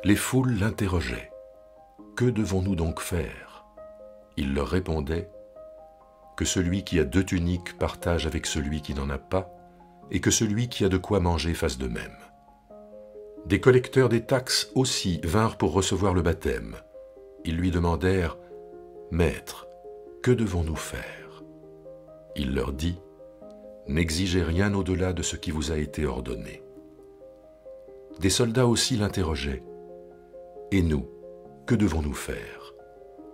Les foules l'interrogeaient. « Que devons-nous donc faire ?» Il leur répondait que celui qui a 2 tuniques partage avec celui qui n'en a pas, et que celui qui a de quoi manger fasse de même. Des collecteurs des taxes aussi vinrent pour recevoir le baptême. Ils lui demandèrent « Maître, que devons-nous faire ?» Il leur dit « N'exigez rien au-delà de ce qui vous a été ordonné. » Des soldats aussi l'interrogeaient « Et nous, que devons-nous faire ?»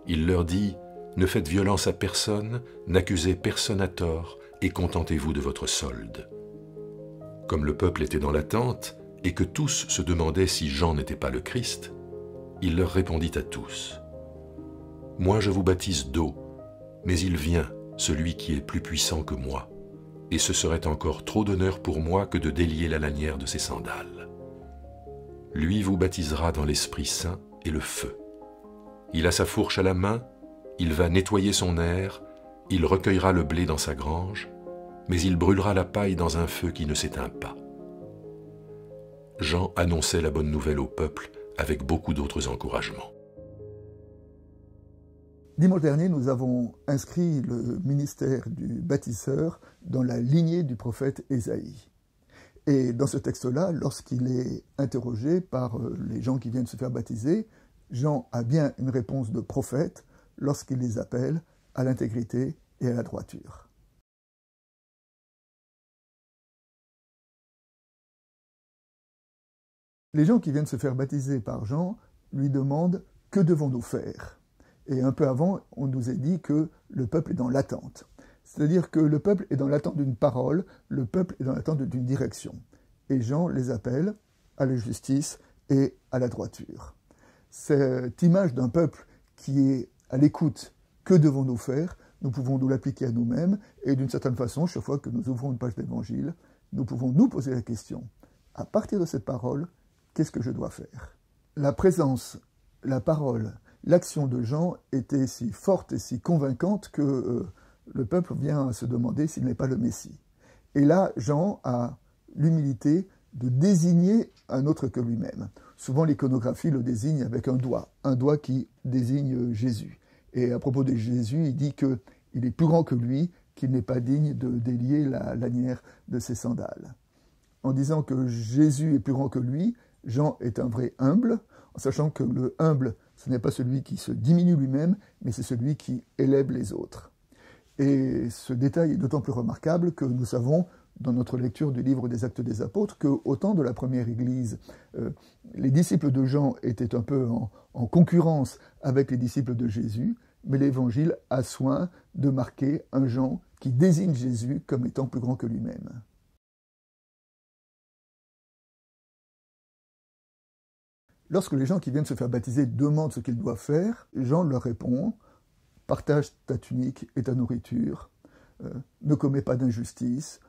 Il leur dit « Ne faites violence à personne, n'accusez personne à tort, et contentez-vous de votre solde. » Comme le peuple était dans l'attente, et que tous se demandaient si Jean n'était pas le Christ, il leur répondit à tous « Moi je vous baptise d'eau, mais il vient, celui qui est plus puissant que moi, et ce serait encore trop d'honneur pour moi que de délier la lanière de ses sandales. Lui vous baptisera dans l'Esprit Saint et le feu. Il a sa fourche à la main, il va nettoyer son aire, il recueillera le blé dans sa grange, mais il brûlera la paille dans un feu qui ne s'éteint pas. » Jean annonçait la bonne nouvelle au peuple avec beaucoup d'autres encouragements. Dimanche dernier, nous avons inscrit le ministère du baptiseur dans la lignée du prophète Ésaïe. Et dans ce texte-là, lorsqu'il est interrogé par les gens qui viennent se faire baptiser, Jean a bien une réponse de prophète lorsqu'il les appelle à l'intégrité et à la droiture. Les gens qui viennent se faire baptiser par Jean lui demandent « Que devons-nous faire ?» Et un peu avant, on nous a dit que le peuple est dans l'attente. C'est-à-dire que le peuple est dans l'attente d'une parole, le peuple est dans l'attente d'une direction. Et Jean les appelle à la justice et à la droiture. Cette image d'un peuple qui est à l'écoute « Que devons-nous faire ?» Nous pouvons nous l'appliquer à nous-mêmes et d'une certaine façon, chaque fois que nous ouvrons une page d'évangile, nous pouvons nous poser la question « À partir de cette parole, qu'est-ce que je dois faire ?» La présence, la parole, l'action de Jean était si forte et si convaincante que le peuple vient à se demander s'il n'est pas le Messie. Et là, Jean a l'humilité de désigner un autre que lui-même. Souvent, l'iconographie le désigne avec un doigt qui désigne Jésus. Et à propos de Jésus, il dit qu'il est plus grand que lui, qu'il n'est pas digne de délier la lanière de ses sandales. En disant que Jésus est plus grand que lui, Jean est un vrai humble, en sachant que le humble, ce n'est pas celui qui se diminue lui-même, mais c'est celui qui élève les autres. Et ce détail est d'autant plus remarquable que nous savons, dans notre lecture du livre des Actes des Apôtres, qu'au temps de la première Église, les disciples de Jean étaient un peu en concurrence avec les disciples de Jésus, mais l'Évangile a soin de marquer un Jean qui désigne Jésus comme étant plus grand que lui-même. Lorsque les gens qui viennent se faire baptiser demandent ce qu'ils doivent faire, Jean leur répond « Partage ta tunique et ta nourriture, ne commets pas d'injustice,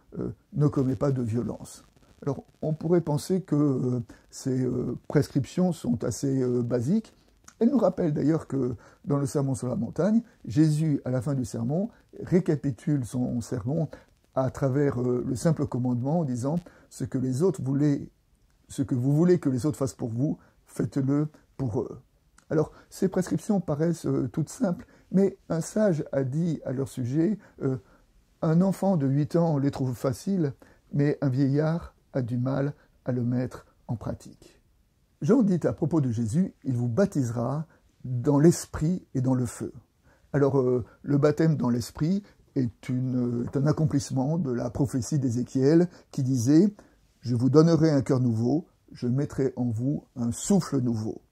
ne commets pas de violence. » Alors, on pourrait penser que ces prescriptions sont assez basiques. Elles nous rappellent d'ailleurs que dans le Sermon sur la montagne, Jésus, à la fin du sermon, récapitule son sermon à travers le simple commandement en disant « Ce que vous voulez que les autres fassent pour vous, faites-le pour eux. » Alors, ces prescriptions paraissent toutes simples, mais un sage a dit à leur sujet un enfant de 8 ans les trouve faciles, mais un vieillard a du mal à le mettre en pratique. Jean dit à propos de Jésus, il vous baptisera dans l'esprit et dans le feu. Alors, le baptême dans l'esprit est un accomplissement de la prophétie d'Ézéchiel qui disait « Je vous donnerai un cœur nouveau, je mettrai en vous un souffle nouveau.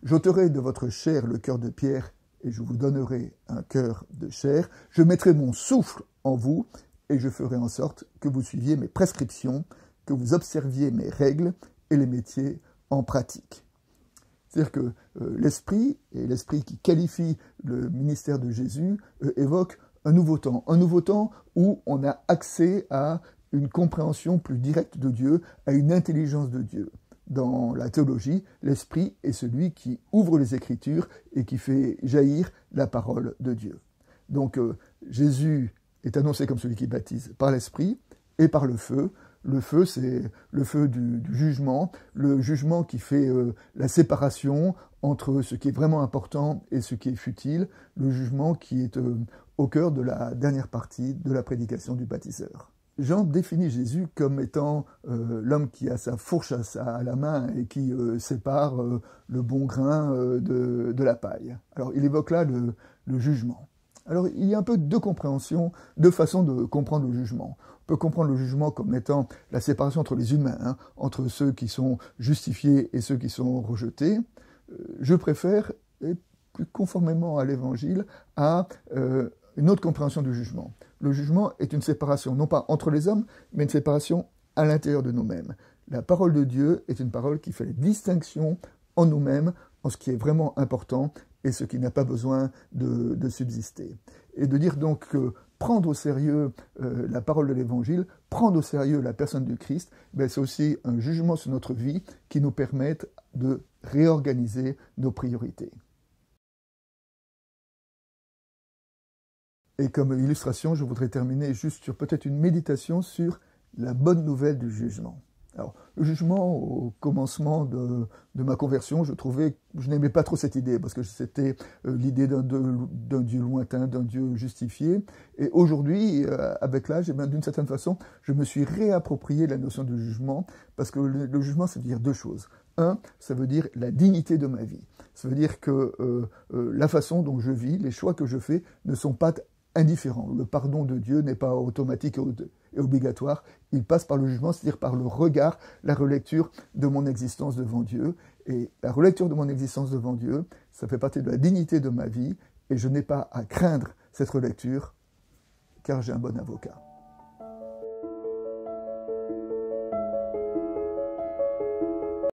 J'ôterai de votre chair le cœur de pierre et je vous donnerai un cœur de chair. Je mettrai mon souffle en vous et je ferai en sorte que vous suiviez mes prescriptions, que vous observiez mes règles et les mettiez en pratique. » C'est-à-dire que l'esprit, et l'esprit qui qualifie le ministère de Jésus, évoque un nouveau temps où on a accès à une compréhension plus directe de Dieu, à une intelligence de Dieu. Dans la théologie, l'esprit est celui qui ouvre les Écritures et qui fait jaillir la parole de Dieu. Donc Jésus est annoncé comme celui qui baptise par l'esprit et par le feu. Le feu, c'est le feu du jugement, le jugement qui fait la séparation entre ce qui est vraiment important et ce qui est futile, le jugement qui est au cœur de la dernière partie de la prédication du baptiseur. Jean définit Jésus comme étant l'homme qui a sa fourche à la main et qui sépare le bon grain de la paille. Alors il évoque là le jugement. Alors il y a un peu deux compréhensions, deux façons de comprendre le jugement. On peut comprendre le jugement comme étant la séparation entre les humains, hein, entre ceux qui sont justifiés et ceux qui sont rejetés. Je préfère, et plus conformément à l'Évangile, à une autre compréhension du jugement. Le jugement est une séparation, non pas entre les hommes, mais une séparation à l'intérieur de nous-mêmes. La parole de Dieu est une parole qui fait la distinction en nous-mêmes, en ce qui est vraiment important et ce qui n'a pas besoin de subsister. Et de dire donc que prendre au sérieux la parole de l'Évangile, prendre au sérieux la personne du Christ, c'est aussi un jugement sur notre vie qui nous permette de réorganiser nos priorités. Et comme illustration, je voudrais terminer juste sur peut-être une méditation sur la bonne nouvelle du jugement. Alors, le jugement, au commencement de ma conversion, je n'aimais pas trop cette idée, parce que c'était l'idée d'un Dieu lointain, d'un Dieu justifié. Et aujourd'hui, avec l'âge, d'une certaine façon, je me suis réapproprié la notion de jugement, parce que le jugement, ça veut dire deux choses. Un, ça veut dire la dignité de ma vie. Ça veut dire que la façon dont je vis, les choix que je fais, ne sont pas indifférent. Le pardon de Dieu n'est pas automatique et obligatoire. Il passe par le jugement, c'est-à-dire par le regard, la relecture de mon existence devant Dieu. Et la relecture de mon existence devant Dieu, ça fait partie de la dignité de ma vie, et je n'ai pas à craindre cette relecture, car j'ai un bon avocat.